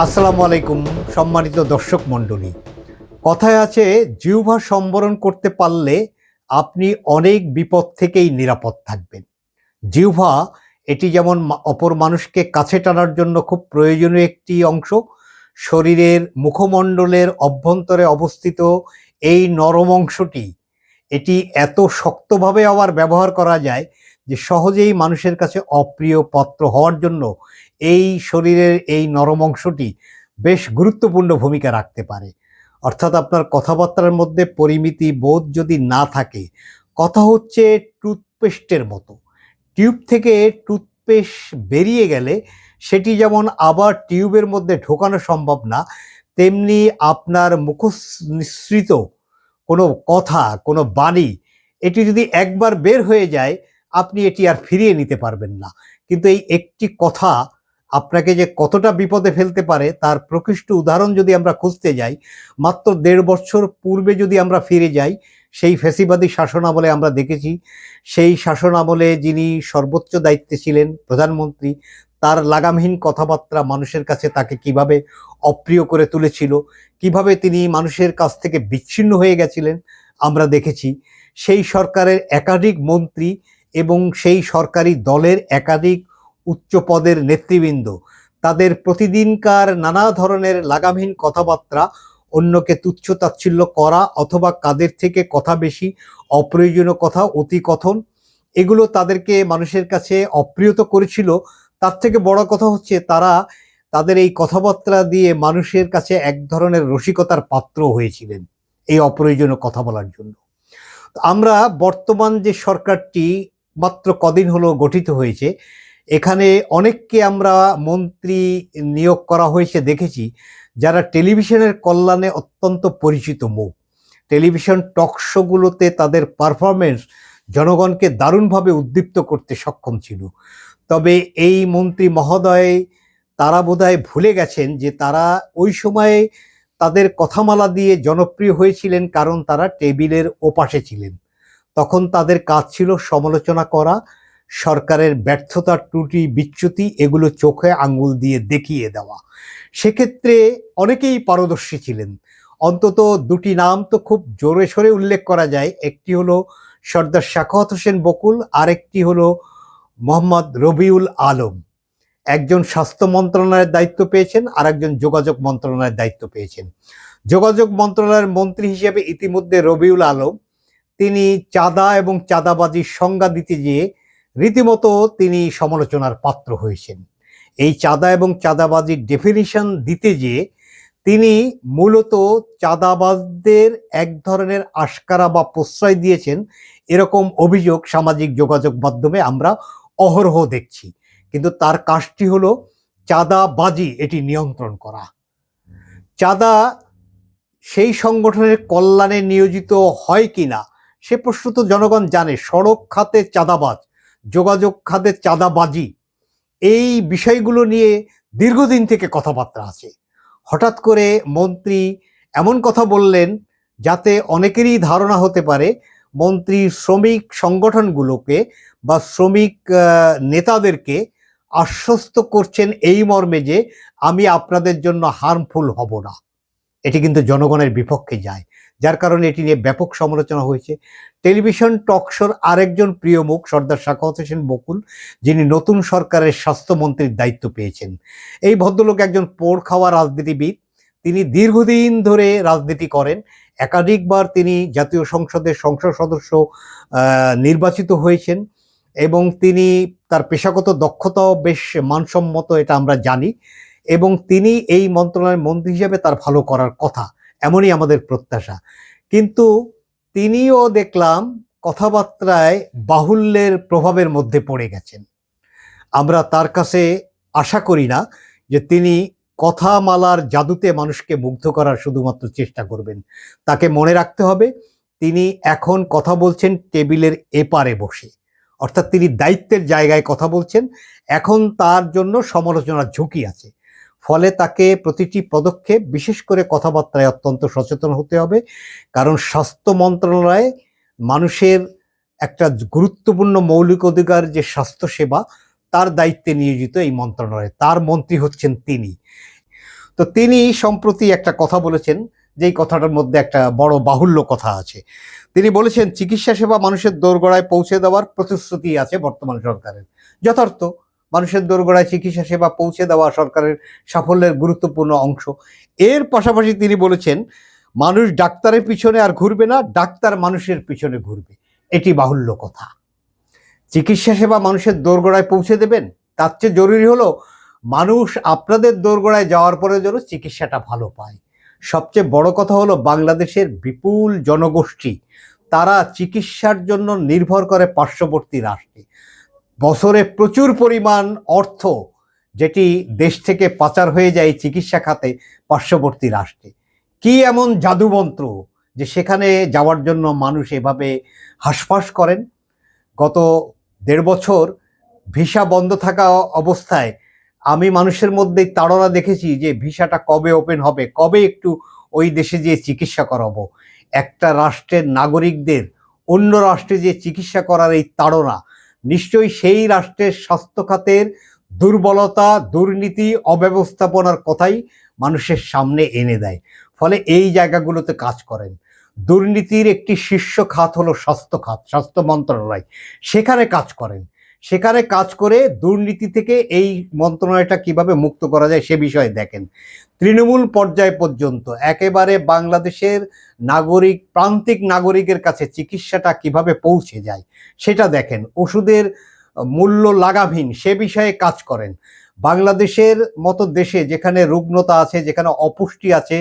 আসসালামু আলাইকুম সম্মানিত দর্শক মণ্ডলী। কথায় আছে, জিহ্বা সম্বরণ করতে পারলে আপনি অনেক বিপদ থেকেই নিরাপদ থাকবেন। জিহ্বা এটি যেমন অপর মানুষকে কাছে টানার জন্য খুব প্রয়োজনীয় একটি অংশ, শরীরের মুখমণ্ডলের অভ্যন্তরে অবস্থিত এই নরম অংশটি এটি এত শক্তভাবে আবার ব্যবহার করা যায় যে সহজেই মানুষের কাছে অপ্রিয় পাত্র হওয়ার জন্য এই শরীরের এই নরম অংশটি বেশ গুরুত্বপূর্ণ ভূমিকা রাখতে পারে। অর্থাৎ আপনার কথাবার্তার মধ্যে পরিমিতি বোধ যদি না থাকে, কথা হচ্ছে টুথপেস্টের মতো। টিউব থেকে টুথপেস্ট বেরিয়ে গেলে সেটি যেমন আবার টিউবের মধ্যে ঢোকানো সম্ভব না, তেমনি আপনার মুখনিসৃত কোনো কথা, কোনো বাণী এটি যদি একবার বের হয়ে যায়, আপনি এটি আর ফিরিয়ে নিতে পারবেন না। কিন্তু এই একটি কথা আপনাকে যে কতটা বিপদে ফেলতে পারে তার প্রকৃষ্ট উদাহরণ যদি আমরা খুঁজতে যাই, মাত্র ১.৫ বছর পূর্বে যদি আমরা ফিরে যাই, সেই ফ্যাসিবাদী শাসনামলে আমরা দেখেছি, সেই শাসনামলে যিনি সর্বোচ্চ দায়িত্বে ছিলেন প্রধানমন্ত্রী, তার লাগামহীন কথাবার্তা মানুষের কাছে তাকে কিভাবে অপ্রিয় করে তুলেছিল, কিভাবে তিনি মানুষের কাছ থেকে বিচ্ছিন্ন হয়ে গেছিলেন আমরা দেখেছি। সেই সরকারের একাধিক মন্ত্রী এবং সেই সরকারি দলের একাধিক উচ্চ পদের নেতৃবৃন্দ তাদের প্রতিদিনকার নানা ধরনের লাগামহীন কথাবার্তা, অন্যকে তুচ্ছ-তাচ্ছিল্য করা অথবা কাদের থেকে কথা বেশি, অপ্রয়োজনীয় কথা, অতিকথন, এগুলো তাদেরকে মানুষের কাছে অপ্রিয় তো করেছিল। তার থেকে বড় কথা হচ্ছে তারা তাদের এই কথাবার্তা দিয়ে মানুষের কাছে এক ধরনের রসিকতার পাত্র হয়েছিলেন এই অপ্রয়োজনীয় কথা বলার জন্য। আমরা বর্তমান যে সরকারটি মাত্র কদিন হলো গঠিত হয়েছে, এখানে অনেককে আমরা মন্ত্রী নিয়োগ করা হয়েছে দেখেছি, যারা টেলিভিশনের কল্যাণে অত্যন্ত পরিচিত মুখ। টেলিভিশন টক শোগুলোতে তাদের পারফরমেন্স জনগণকে দারুণভাবে উদ্দীপ্ত করতে সক্ষম ছিল। তবে এই মন্ত্রী মহোদয় তারা বোধহয় ভুলে গেছেন যে তারা ওই সময়ে তাদের কথামালা দিয়ে জনপ্রিয় হয়েছিলেন কারণ তারা টেবিলের ওপাশে ছিলেন। তখন তাদের কাজ ছিল সমালোচনা করা, সরকারের ব্যর্থতা, ত্রুটি, বিচ্যুতি এগুলো চোখে আঙ্গুল দিয়ে দেখিয়ে দেওয়া। সেক্ষেত্রে অনেকেই পারদর্শী ছিলেন। অন্তত দুটি নাম তো খুব জোরে সোরে উল্লেখ করা যায়। একটি হলো সর্দার সাখাওয়াত হোসেন বকুল, আরেকটি হলো মোহাম্মদ রবিউল আলম। একজন স্বাস্থ্য মন্ত্রণালয়ের দায়িত্ব পেয়েছেন, আর একজন যোগাযোগ মন্ত্রণালয়ের দায়িত্ব পেয়েছেন। যোগাযোগ মন্ত্রণালয়ের মন্ত্রী হিসেবে ইতিমধ্যে রবিউল আলম তিনি চাঁদা এবং চাঁদাবাজির সংজ্ঞা দিতে গিয়ে রীতিমতো তিনি সমালোচনার পাত্র হয়েছেন। এই চাঁদা এবং চাঁদাবাজির ডেফিনিশন দিতে গিয়ে তিনি মূলত চাঁদাবাজদের এক ধরনের আশকারা বা প্রশ্রয় দিয়েছেন, এরকম অভিযোগ সামাজিক যোগাযোগ মাধ্যমে আমরা অহরহ দেখছি। কিন্তু তার কাজটি হলো চাঁদাবাজি এটি নিয়ন্ত্রণ করা। চাঁদা সেই সংগঠনের কল্যাণে নিয়োজিত হয় কিনা সে প্রশ্ন তো জনগণ জানে। সড়ক খাতে চাঁদাবাজ, যোগাযোগ খাতে চাঁদাবাজি, এই বিষয়গুলো নিয়ে দীর্ঘদিন থেকে কথাবার্তা আছে। হঠাৎ করে মন্ত্রী এমন কথা বললেন যাতে অনেকেরই ধারণা হতে পারে মন্ত্রী শ্রমিক সংগঠনগুলোকে বা শ্রমিক নেতাদেরকে আশ্বস্ত করছেন এই মর্মে যে আমি আপনাদের জন্য হার্মফুল হব না। এটি কিন্তু জনগণের বিপক্ষে যায়, যার কারণে এটি নিয়ে ব্যাপক সমালোচনা হয়েছে। টেলিভিশন টক শোর আরেকজন প্রিয় মুখ সর্দার সাখাওয়াত হোসেন বকুল, যিনি নতুন সরকারের স্বাস্থ্যমন্ত্রীর দায়িত্ব পেয়েছেন। এই ভদ্রলোক একজন পোড় খাওয়া রাজনীতিবিদ। তিনি দীর্ঘদিন ধরে রাজনীতি করেন, একাধিকবার তিনি জাতীয় সংসদের সংসদ সদস্য নির্বাচিত হয়েছেন এবং তিনি তার পেশাগত দক্ষতাও বেশ মানসম্মত, এটা আমরা জানি। এবং তিনি এই মন্ত্রণালয়ের মন্ত্রী হিসেবে তার ভালো করার কথা, এমনই আমাদের প্রত্যাশা। কিন্তু তিনিও দেখলাম কথাবার্তায় বাহুল্যের প্রভাবের মধ্যে পড়ে গেছেন। আমরা তার কাছে আশা করি না যে তিনি কথামালার জাদুতে মানুষকে মুগ্ধ করার শুধুমাত্র চেষ্টা করবেন। তাকে মনে রাখতে হবে তিনি এখন কথা বলছেন টেবিলের এপারে বসে, অর্থাৎ তিনি দায়িত্বের জায়গায় কথা বলছেন। এখন তার জন্য সমালোচনার ঝুঁকি আছে, ফলে তাকে প্রতিটি পদক্ষেপ, বিশেষ করে কথাবার্তায় অত্যন্ত সচেতন হতে হবে। কারণ স্বাস্থ্য মন্ত্রণালয়ে মানুষের একটা গুরুত্বপূর্ণ মৌলিক অধিকার যে স্বাস্থ্যসেবা, তার দায়িত্বে নিয়োজিত এই মন্ত্রণালয়ে, তার মন্ত্রী হচ্ছেন তিনি। তো তিনি সম্প্রতি একটা কথা বলেছেন, যেই কথাটার মধ্যে একটা বড় বাহুল্য কথা আছে। তিনি বলেছেন চিকিৎসা সেবা মানুষের দোরগোড়ায় পৌঁছে দেওয়ার প্রতিশ্রুতি আছে বর্তমান সরকারের। যথার্থ, মানুষের দোরগোড়ায় চিকিৎসা সেবা পৌঁছে দেওয়া সরকারের সাফল্যের গুরুত্বপূর্ণ অংশ। এর পাশাপাশি তিনি বলেছেন মানুষ ডাক্তারের পিছনে আর ঘুরবে না, ডাক্তার মানুষের পিছনে ঘুরবে। এটি বাহুল্য কথা। চিকিৎসা সেবা মানুষের দোরগোড়ায় পৌঁছে দেবেন, তার চেয়ে জরুরি হলো মানুষ আপনাদের দোরগোড়ায় যাওয়ার পরে যেন চিকিৎসাটা ভালো পায়। সবচেয়ে বড় কথা হলো বাংলাদেশের বিপুল জনগোষ্ঠী, তারা চিকিৎসার জন্য নির্ভর করে পার্শ্ববর্তী রাষ্ট্রে। বছরে প্রচুর পরিমাণ অর্থ যেটি দেশ থেকে পাচার হয়ে যায় চিকিৎসা খাতে পার্শ্ববর্তী রাষ্ট্রে। কি এমন জাদুমন্ত্র যে সেখানে যাওয়ার জন্য মানুষ এভাবে হাঁসফাঁস করেন? গত 1.5 বছর ভিসা বন্ধ থাকা অবস্থায় আমি মানুষের মধ্যে তাড়না দেখেছি যে ভিসাটা কবে ওপেন হবে, কবে একটু ওই দেশে যেয়ে চিকিৎসা করাবো। একটা রাষ্ট্রের নাগরিকদের অন্য রাষ্ট্রে যে চিকিৎসা করার এই তাড়না নিশ্চয়ই সেই রাষ্ট্রের স্বাস্থ্য খাতের দুর্বলতা, দুর্নীতি, অব্যবস্থাপনার কথাই মানুষের সামনে এনে দেয়। ফলে এই জায়গাগুলোতে কাজ করেন। দুর্নীতির একটি শীর্ষ খাত হলো স্বাস্থ্য খাত, স্বাস্থ্য মন্ত্রণালয়। সেখানে কাজ করেন। সেখানে কাজ করে দুর্নীতি থেকে এই মন্ত্রণালয়টা কিভাবে মুক্ত করা যায় সে বিষয়ে দেখেন। তৃণমূল পর্যায় পর্যন্ত একেবারে বাংলাদেশের নাগরিক, প্রান্তিক নাগরিকের কাছে চিকিৎসাটা কিভাবে পৌঁছে যায় সেটা দেখেন। ওষুধের মূল্য লাগামহীন সে বিষয়ে কাজ করেন। বাংলাদেশের মতো দেশে যেখানে রুগ্নতা আছে, যেখানে অপুষ্টি আছে,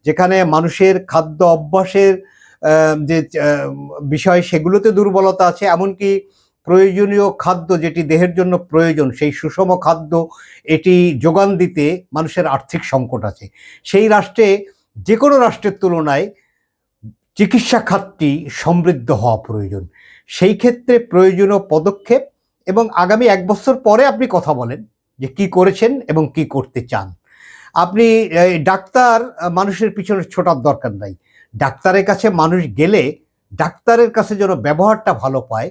যেখানে মানুষের খাদ্য অভ্যাসের যে বিষয় সেগুলোতে দুর্বলতা আছে, এমনকি প্রয়োজনীয় খাদ্য যেটি দেহের জন্য প্রয়োজন সেই সুষম খাদ্য এটি যোগান দিতে মানুষের আর্থিক সংকট আছে, সেই রাষ্ট্রে যে কোনো রাষ্ট্রের তুলনায় চিকিৎসা খাতটি সমৃদ্ধ হওয়া প্রয়োজন। সেই ক্ষেত্রে প্রয়োজনীয় পদক্ষেপ এবং আগামী 1 বছর পরে আপনি কথা বলেন যে কি করেছেন এবং কি করতে চান। আপনি ডাক্তার মানুষের পিছনে ছোটার দরকার নাই। ডাক্তারের কাছে মানুষ গেলে ডাক্তারের কাছে যেন ব্যবহারটা ভালো পায়,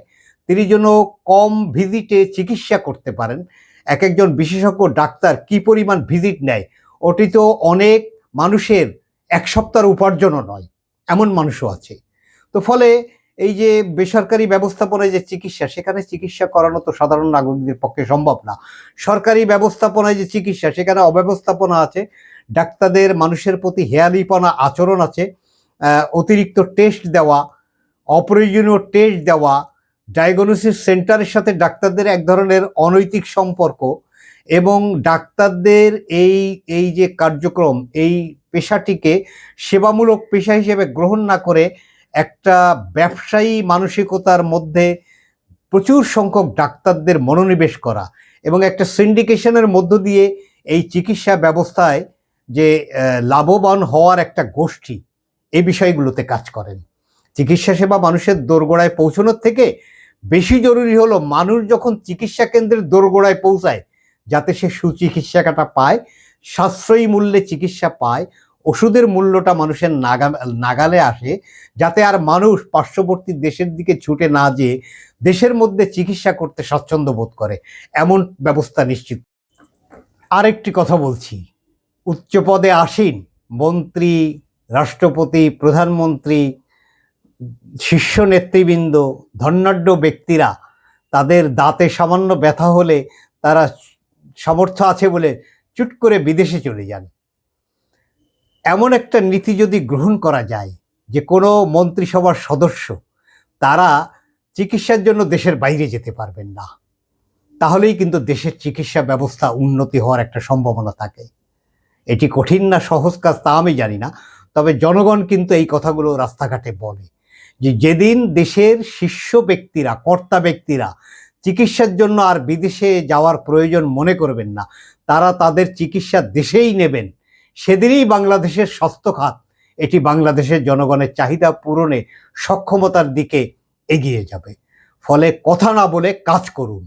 তিনি যেন কম ভিজিটে চিকিৎসা করতে পারেন। এক একজন বিশেষজ্ঞ ডাক্তার কি পরিমাণ ভিজিট নেয় ওটি তো অনেক মানুষের 1 সপ্তাহের উপার্জনও নয়, এমন মানুষও আছে। তো ফলে এই যে বেসরকারি ব্যবস্থাপনায় যে চিকিৎসা, সেখানে চিকিৎসা করানো তো সাধারণ নাগরিকদের পক্ষে সম্ভব না। সরকারি ব্যবস্থাপনায় যে চিকিৎসা, সেখানে অব্যবস্থাপনা আছে, ডাক্তারদের মানুষের প্রতি হেয়ালিপনা আচরণ আছে, অতিরিক্ত টেস্ট দেওয়া, অপ্রয়োজনীয় টেস্ট দেওয়া, ডায়াগনোসিস সেন্টারের সাথে ডাক্তারদের এক ধরনের অনৈতিক সম্পর্ক এবং ডাক্তারদের এই যে কার্যক্রম, এই পেশাটিকে সেবামূলক পেশা হিসেবে গ্রহণ না করে একটা ব্যবসায়ী মানসিকতার মধ্যে প্রচুর সংখ্যক ডাক্তারদের মনোনিবেশ করা এবং একটা সিন্ডিকেশনের মধ্য দিয়ে এই চিকিৎসা ব্যবস্থায় যে লাভবান হওয়ার একটা গোষ্ঠী, এই বিষয়গুলোতে কাজ করেন। চিকিৎসা সেবা মানুষের দোরগোড়ায় পৌঁছানোর থেকে বেশি জরুরি হলো মানুষ যখন চিকিৎসা কেন্দ্রের দোরগোড়ায় পৌঁছায় যাতে সে সুচিকিৎসাটা পায়, সাশ্রয়ী মূল্যে চিকিৎসা পায়, ওষুধের মূল্যটা মানুষের নাগালে আসে, যাতে আর মানুষ পার্শ্ববর্তী দেশের দিকে ছুটে না যেয়ে দেশের মধ্যে চিকিৎসা করতে স্বাচ্ছন্দ্য বোধ করে, এমন ব্যবস্থা নিশ্চিত। আরেকটি কথা বলছি, উচ্চ পদে আসীন মন্ত্রী, রাষ্ট্রপতি, প্রধানমন্ত্রী, শীর্ষ নেতৃবৃন্দ, ধনাঢ্য ব্যক্তিরা তাদের দাঁতে সামান্য ব্যথা হলে তারা সামর্থ্য আছে বলে চুট করে বিদেশে চলে যান। এমন একটা নীতি যদি গ্রহণ করা যায় যে কোনো মন্ত্রিসভার সদস্য তারা চিকিৎসার জন্য দেশের বাইরে যেতে পারবেন না, তাহলেই কিন্তু দেশের চিকিৎসা ব্যবস্থা উন্নতি হওয়ার একটা সম্ভাবনা থাকে। এটি কঠিন না সহজ কাজ তা আমি জানি না, তবে জনগণ কিন্তু এই কথাগুলো রাস্তাঘাটে বলে যে যেদিন দেশের শীর্ষ ব্যক্তিরা, কর্তা ব্যক্তিরা চিকিৎসার জন্য আর বিদেশে যাওয়ার প্রয়োজন মনে করবেন না, তারা তাদের চিকিৎসা দেশেই নেবেন, সেদিনই বাংলাদেশের স্বাস্থ্য খাত এটি বাংলাদেশের জনগণের চাহিদা পূরণে সক্ষমতার দিকে এগিয়ে যাবে। ফলে কথা না বলে কাজ করুন,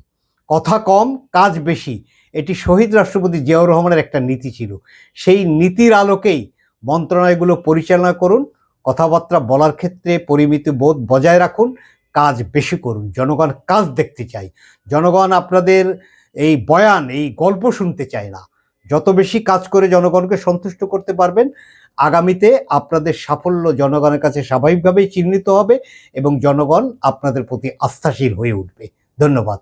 কথা কম কাজ বেশি, এটি শহীদ রাষ্ট্রপতি জিয়াউর রহমানের একটা নীতি ছিল। সেই নীতির আলোকেই মন্ত্রণালয়গুলো পরিচালনা করুন, কথাবার্তা বলার ক্ষেত্রে পরিমিতি বোধ বজায় রাখুন, কাজ বেশি করুন। জনগণ কাজ দেখতে চায়, জনগণ আপনাদের এই বয়ান, এই গল্প শুনতে চায় না। যত বেশি কাজ করে জনগণকে সন্তুষ্ট করতে পারবেন, আগামীতে আপনাদের সাফল্য জনগণের কাছে স্বাভাবিকভাবেই চিহ্নিত হবে এবং জনগণ আপনাদের প্রতি আস্থাশীল হয়ে উঠবে। ধন্যবাদ।